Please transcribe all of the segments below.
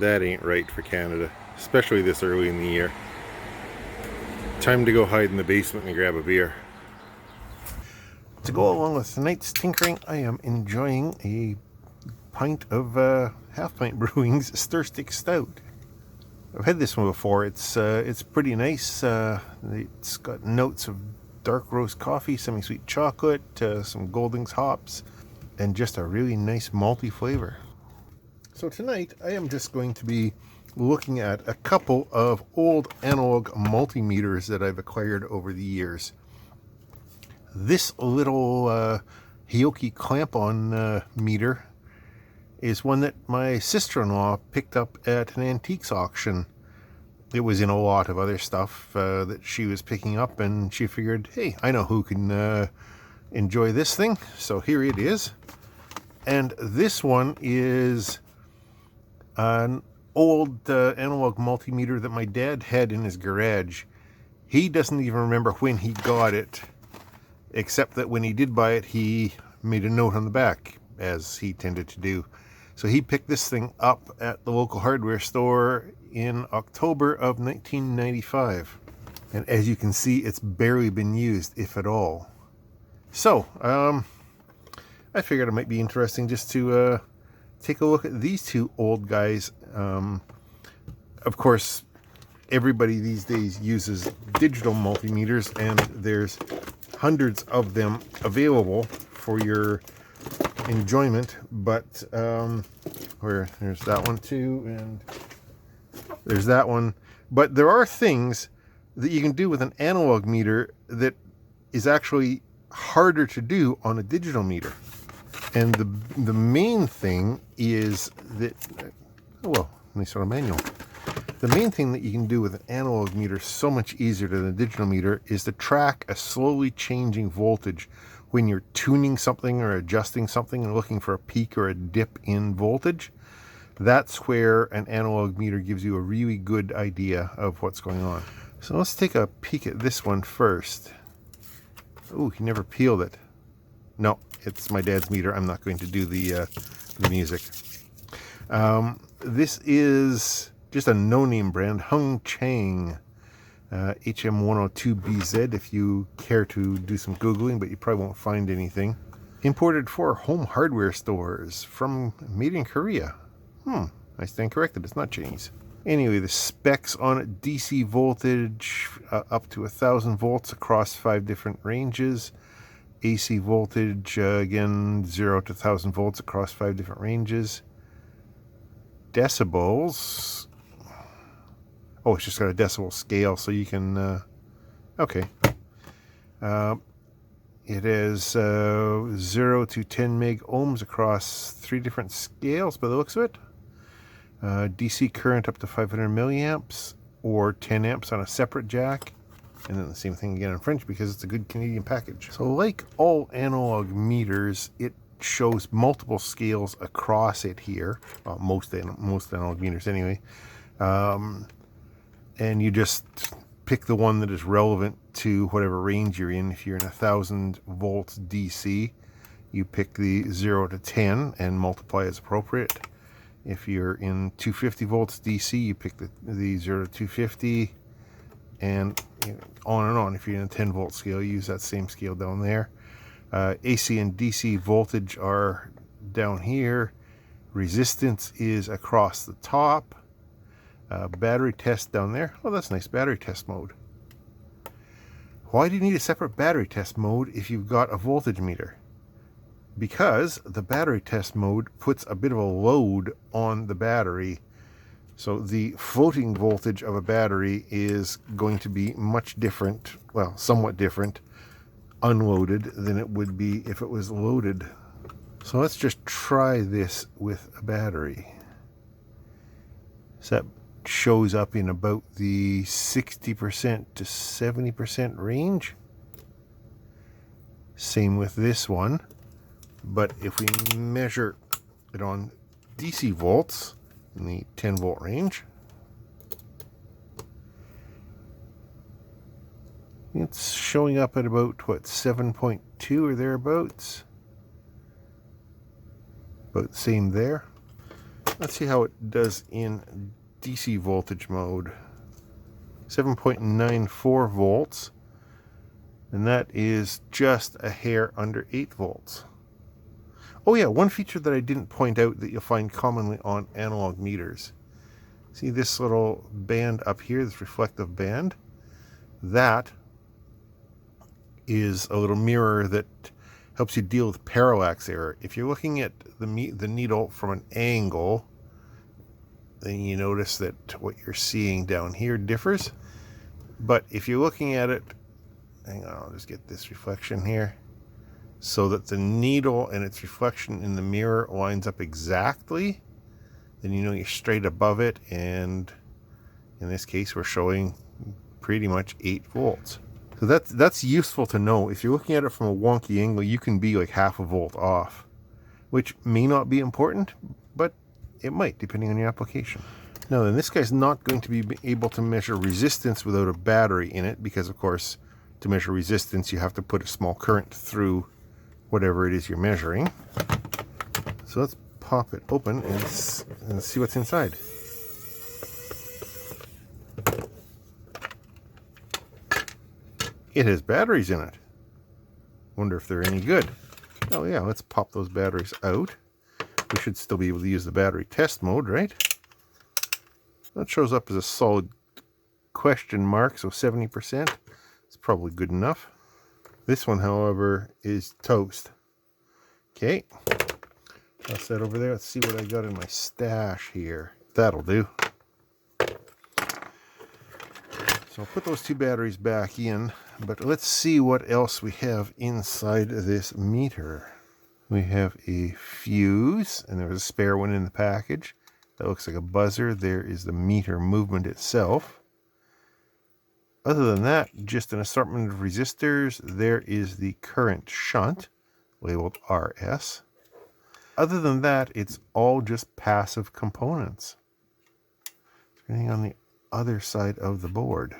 That ain't right for Canada, especially this early in the year. Time to go hide in the basement and grab a beer. To go along with tonight's tinkering, I am enjoying a pint of Half Pint Brewing's Stir Stick Stout. I've had this one before. It's pretty nice. It's got notes of dark roast coffee, semi-sweet chocolate, some Goldings hops, and just a really nice malty flavor. So tonight I am just going to be looking at a couple of old analog multimeters that I've acquired over the years. This little Hioki clamp-on meter is one that my sister-in-law picked up at an antiques auction. It was in a lot of other stuff that she was picking up, and she figured, hey, I know who can enjoy this thing, so here it is. And this one is an old analog multimeter that my dad had in his garage. He doesn't even remember when he got it, except that when he did buy it, he made a note on the back, as he tended to do. So he picked this thing up at the local hardware store in October of 1995. And as you can see, it's barely been used, if at all. So, I figured it might be interesting just to take a look at these two old guys. Of course, everybody these days uses digital multimeters, and there's hundreds of them available for your enjoyment, but there's that one too, and there's that one. But there are things that you can do with an analog meter that is actually harder to do on a digital meter. And the main thing is that, nice little manual. The main thing that you can do with an analog meter, so much easier than a digital meter, is to track a slowly changing voltage when you're tuning something or adjusting something and looking for a peak or a dip in voltage. That's where an analog meter gives you a really good idea of what's going on. So let's take a peek at this one first. Ooh, he never peeled it. No, it's my dad's meter. I'm not going to do the music. This is just a no-name brand, Hung Chang, HM102BZ, if you care to do some Googling, but you probably won't find anything. Imported for home hardware stores made in Korea. I stand corrected, it's not Chinese. Anyway, the specs on it: DC voltage up to 1,000 volts across 5 different ranges. AC voltage, again, 0 to 1,000 volts across 5 different ranges. Decibels. Oh, it's just got a decibel scale, so you can... okay. It is 0 to 10 meg ohms across 3 different scales, by the looks of it. DC current up to 500 milliamps, or 10 amps on a separate jack. And then the same thing again in French, because it's a good Canadian package. So like all analog meters, it shows multiple scales across it here. Most analog meters anyway. And you just pick the one that is relevant to whatever range you're in. If you're in 1,000 volts DC, you pick the 0 to 10 and multiply as appropriate. If you're in 250 volts DC, you pick the 0 to 250, and on and on. If you're in a 10 volt scale, you use that same scale down there. AC and DC voltage are down here. Resistance is across the top. Battery test down there. Oh, that's nice. Battery test mode. Why do you need a separate battery test mode if you've got a voltage meter? Because the battery test mode puts a bit of a load on the battery. So the floating voltage of a battery is going to be much different, well, somewhat different, unloaded than it would be if it was loaded. So let's just try this with a battery. So that shows up in about the 60% to 70% range. Same with this one. But if we measure it on DC volts in the 10 volt range, it's showing up at about, what, 7.2 or thereabouts. About the same there. Let's see how it does in DC voltage mode. 7.94 volts, and that is just a hair under 8 volts. Oh yeah, one feature that I didn't point out that you'll find commonly on analog meters. See this little band up here, this reflective band? That is a little mirror that helps you deal with parallax error. If you're looking at the needle from an angle, then you notice that what you're seeing down here differs. But if you're looking at it, hang on, I'll just get this reflection here, so that the needle and its reflection in the mirror lines up exactly, then you know you're straight above it, and in this case we're showing pretty much 8 volts. So that's useful to know. If you're looking at it from a wonky angle, you can be like half a volt off, which may not be important, but it might, depending on your application. Now then, this guy's not going to be able to measure resistance without a battery in it, because of course, to measure resistance, you have to put a small current through whatever it is you're measuring. So let's pop it open and see what's inside. It has batteries in it. Wonder if they're any good. Oh yeah, let's pop those batteries out. We should still be able to use the battery test mode, right? That shows up as a solid question mark, so 70%. It's probably good enough. This one, however, is toast. Okay. Toss that over there. Let's see what I got in my stash here. That'll do. So I'll put those two batteries back in, but let's see what else we have inside this meter. We have a fuse, and there's a spare one in the package. That looks like a buzzer. There is the meter movement itself. Other than that, just an assortment of resistors. There is the current shunt, labeled RS. Other than that, it's all just passive components. Anything on the other side of the board?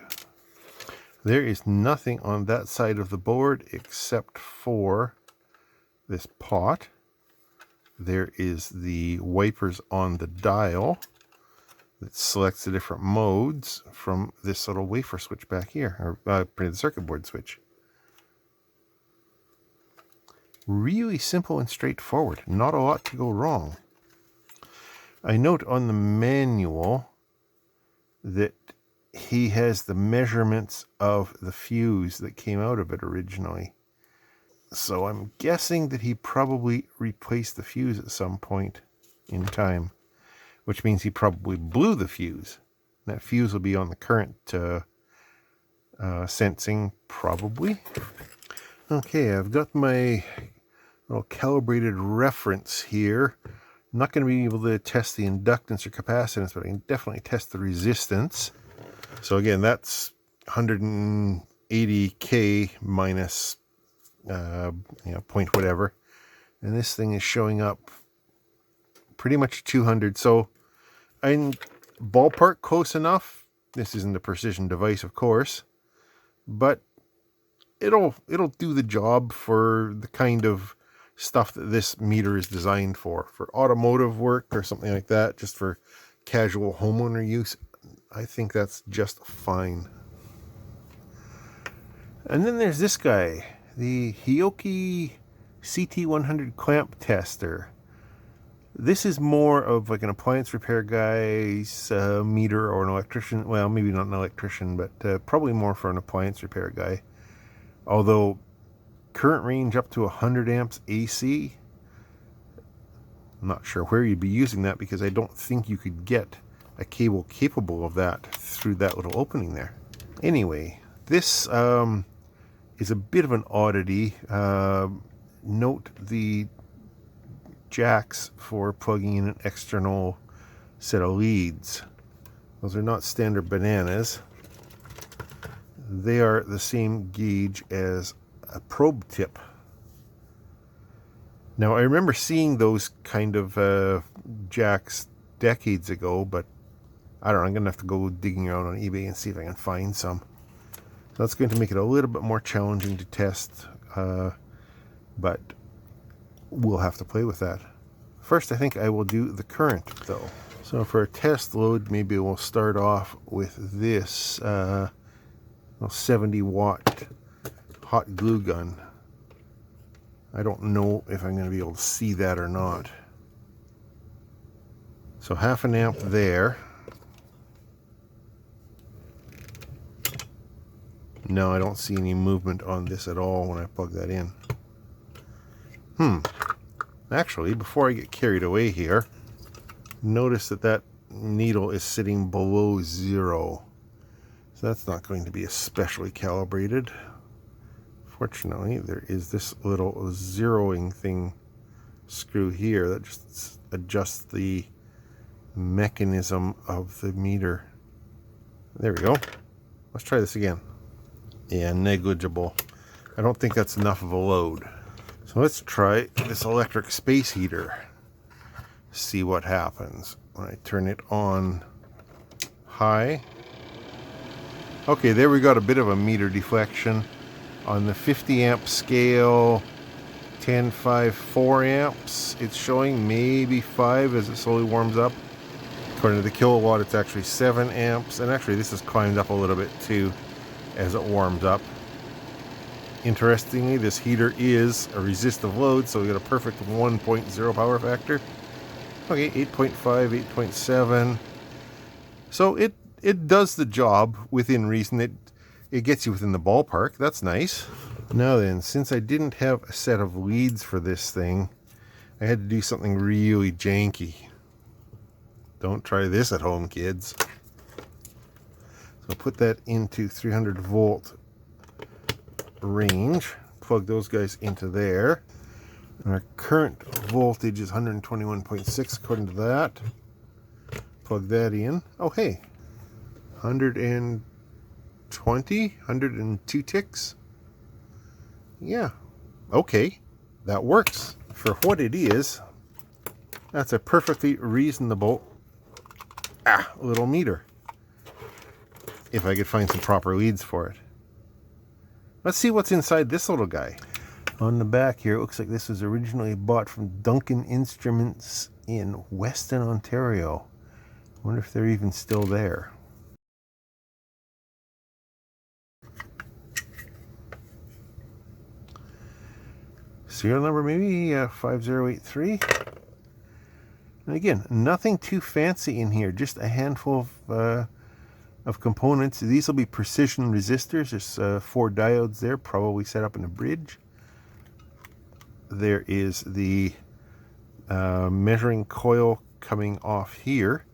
There is nothing on that side of the board except for this pot. There is the wipers on the dial that selects the different modes from this little wafer switch back here, or printed circuit board switch. Really simple and straightforward. Not a lot to go wrong. I note on the manual that he has the measurements of the fuse that came out of it originally. So I'm guessing that he probably replaced the fuse at some point in time, which means he probably blew the fuse. That fuse will be on the current sensing, probably. Okay, I've got my little calibrated reference here. I'm not going to be able to test the inductance or capacitance, but I can definitely test the resistance. So again, that's 180K minus point whatever, and this thing is showing up pretty much 200. So I'm ballpark close enough. This isn't a precision device, of course, but it'll do the job for the kind of stuff that this meter is designed for automotive work or something like that, just for casual homeowner use. I think that's just fine. And then there's this guy, the Hioki CT100 clamp tester. This is more of like an appliance repair guy's meter, or an electrician. Well, maybe not an electrician, but probably more for an appliance repair guy. Although current range up to 100 amps AC. I'm not sure where you'd be using that, because I don't think you could get a cable capable of that through that little opening there. Anyway, this is a bit of an oddity. Note the jacks for plugging in an external set of leads. Those are not standard bananas. They are the same gauge as a probe tip. Now, I remember seeing those kind of jacks decades ago, but I don't know, I'm going to have to go digging around on eBay and see if I can find some. That's going to make it a little bit more challenging to test, but we'll have to play with that. First, I think I will do the current, though. So for a test load, maybe we'll start off with this 70-watt hot glue gun. I don't know if I'm going to be able to see that or not. So 0.5 amp there. No, I don't see any movement on this at all when I plug that in. Actually, before I get carried away here, notice that that needle is sitting below 0. So that's not going to be especially calibrated. Fortunately, there is this little zeroing thing screw here that just adjusts the mechanism of the meter. There we go. Let's try this again. Yeah, negligible. I don't think that's enough of a load. So let's try this electric space heater. See what happens when I turn it on high. Okay, there we got a bit of a meter deflection. On the 50 amp scale, 10, 5, 4 amps. It's showing maybe 5 as it slowly warms up. According to the kilowatt, it's actually 7 amps. And actually, this has climbed up a little bit too as it warms up. Interestingly, this heater is a resistive load, so we got a perfect 1.0 power factor. Okay, 8.5, 8.7. So it does the job within reason. It gets you within the ballpark. That's nice. Now then, since I didn't have a set of leads for this thing, I had to do something really janky. Don't try this at home, kids. So put that into 300 volt range. Plug those guys into there. And our current voltage is 121.6 according to that. Plug that in. Oh, hey. 120, 102 ticks. Yeah. Okay. That works. For what it is, that's a perfectly reasonable little meter. If I could find some proper leads for it. Let's see what's inside this little guy. On the back here, it looks like this was originally bought from Duncan Instruments in Weston, Ontario. I wonder if they're even still there. Serial number maybe 5083. And again, nothing too fancy in here, just a handful of components. These will be precision resistors. There's 4 diodes there, probably set up in a bridge. There is the measuring coil coming off here.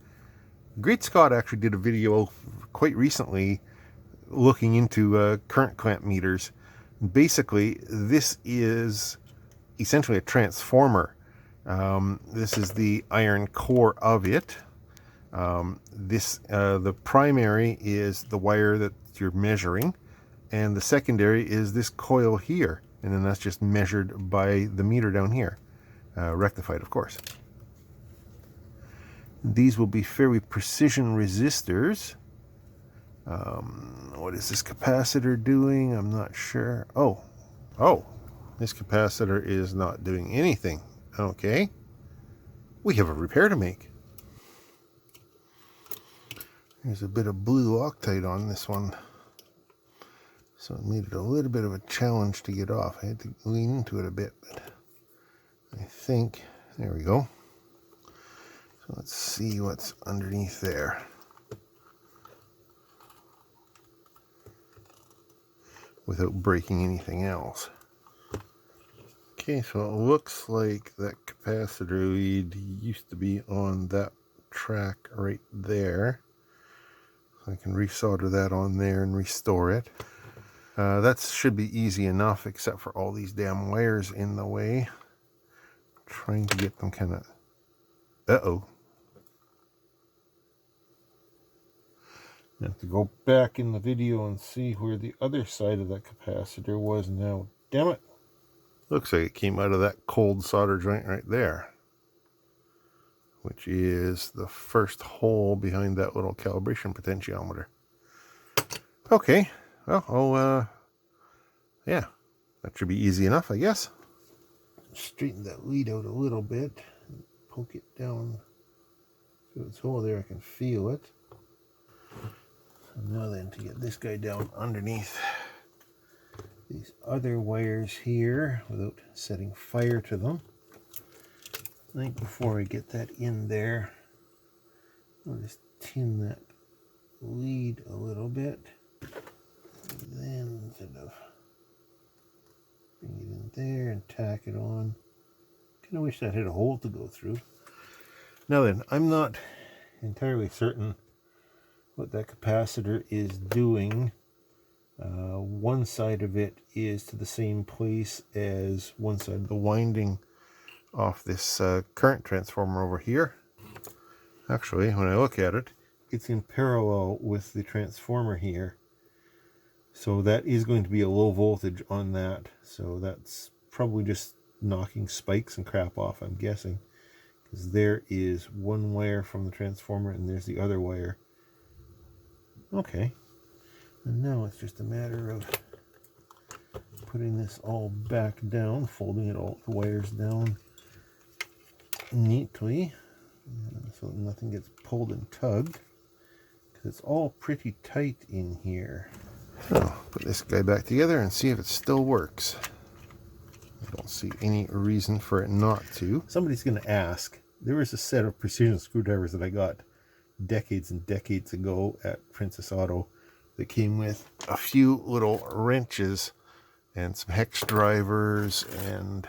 Great Scott actually did a video quite recently looking into current clamp meters. Basically, this is essentially a transformer. This is the iron core of it. The primary is the wire that you're measuring, and the secondary is this coil here, and then that's just measured by the meter down here, rectified of course. These will be fairly precision resistors. What is this capacitor doing? I'm not sure. Oh, this capacitor is not doing anything. Okay, we have a repair to make. There's a bit of blue Loctite on this one, so it made it a little bit of a challenge to get off. I had to lean into it a bit, but I think, there we go. So let's see what's underneath there. Without breaking anything else. Okay, so it looks like that capacitor lead used to be on that track right there. So I can resolder that on there and restore it. That should be easy enough, except for all these damn wires in the way. Trying to get them kind of... Uh-oh. I have to go back in the video and see where the other side of that capacitor was now. Damn it. Looks like it came out of that cold solder joint right there, which is the first hole behind that little calibration potentiometer. Okay, well, yeah, that should be easy enough, I guess. Straighten that lead out a little bit. poke it down through its hole there. I can feel it. So now then, to get this guy down underneath these other wires here without setting fire to them. I think before I get that in there, I'll just tin that lead a little bit. And then sort of bring it in there and tack it on. Kind of wish that had a hole to go through. Now then, I'm not entirely certain what that capacitor is doing. One side of it is to the same place as one side of the winding off this current transformer over here. Actually, when I look at it, it's in parallel with the transformer here. So that is going to be a low voltage on that. So that's probably just knocking spikes and crap off, I'm guessing. Because there is one wire from the transformer and there's the other wire. Okay. And now it's just a matter of putting this all back down, folding it all, the wires down neatly, so that nothing gets pulled and tugged, because it's all pretty tight in here. So, put this guy back together and see if it still works. I don't see any reason for it not to. Somebody's going to ask. There was a set of precision screwdrivers that I got decades and decades ago at Princess Auto that came with a few little wrenches and some hex drivers and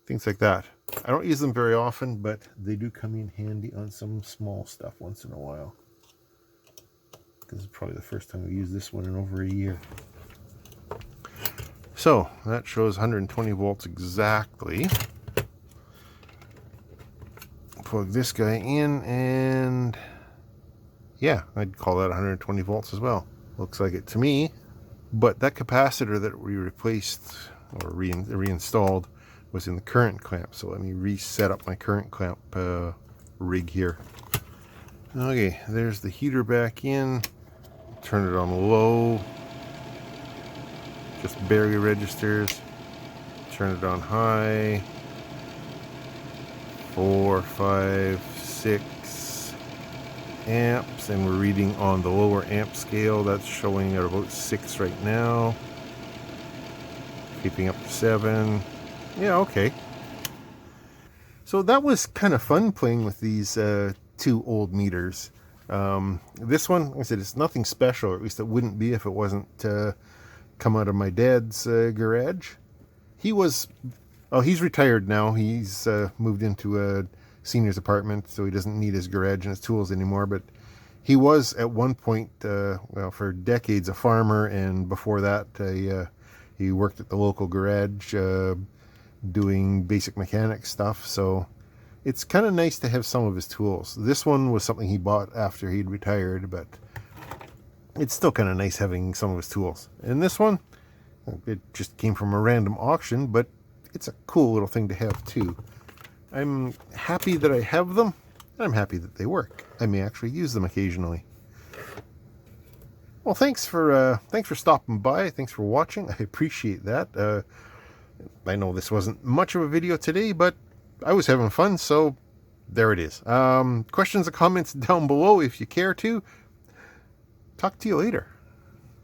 things like that. I don't use them very often, but they do come in handy on some small stuff once in a while. This is probably the first time I've used this one in over a year. So that shows 120 volts exactly. Plug this guy in and yeah, I'd call that 120 volts as well. Looks like it to me. But that capacitor that we replaced or reinstalled was in the current clamp. So let me reset up my current clamp rig here. Okay, there's the heater back in. Turn it on low. Just barely registers. Turn it on high. 4, 5, 6 amps, and we're reading on the lower amp scale. That's showing at about 6 right now. Keeping up to 7. Yeah, okay. So that was kind of fun playing with these two old meters. This one, like I said, it's nothing special, or at least it wouldn't be if it wasn't come out of my dad's garage. He was, oh, he's retired now. He's moved into a senior's apartment, so he doesn't need his garage and his tools anymore. But he was at one point, well, for decades, a farmer, and before that, he worked at the local garage doing basic mechanic stuff. So it's kind of nice to have some of his tools. This one was something he bought after he'd retired, but it's still kind of nice having some of his tools. And this one, it just came from a random auction, but it's a cool little thing to have too. I'm happy that I have them, and I'm happy that they work. I may actually use them occasionally. Well, thanks for stopping by. Thanks for watching. I appreciate that. I know this wasn't much of a video today, but I was having fun, so there it is. Questions or comments down below if you care to. Talk to you later.